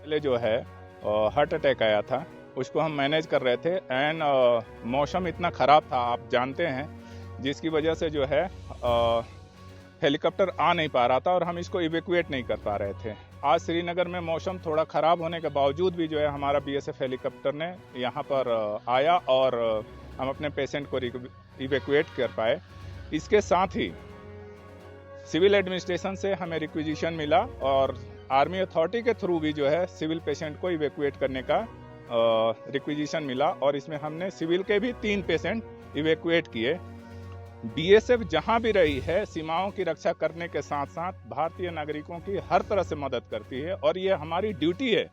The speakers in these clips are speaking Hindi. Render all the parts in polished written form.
पहले जो है हार्ट अटैक आया था, उसको हम मैनेज कर रहे थे एंड मौसम इतना ख़राब था आप जानते हैं, जिसकी वजह से जो है हेलीकॉप्टर आ नहीं पा रहा था और हम इसको इवैक्यूएट नहीं कर पा रहे थे। आज श्रीनगर में मौसम थोड़ा ख़राब होने के बावजूद भी जो है हमारा बीएसएफ हेलीकॉप्टर ने यहाँ पर आया और हम अपने पेशेंट को इवैक्यूएट कर पाए। इसके साथ ही सिविल एडमिनिस्ट्रेशन से हमें रिक्विजिशन मिला और आर्मी अथॉरिटी के थ्रू भी जो है सिविल पेशेंट को इवैक्यूएट करने का रिक्विजिशन मिला और इसमें हमने सिविल के भी 3 पेशेंट इवैक्यूएट किए। बीएसएफ जहां भी रही है सीमाओं की रक्षा करने के साथ साथ भारतीय नागरिकों की हर तरह से मदद करती है और ये हमारी ड्यूटी है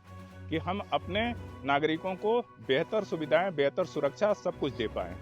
कि हम अपने नागरिकों को बेहतर सुविधाएं, बेहतर सुरक्षा सब कुछ दे पाएं।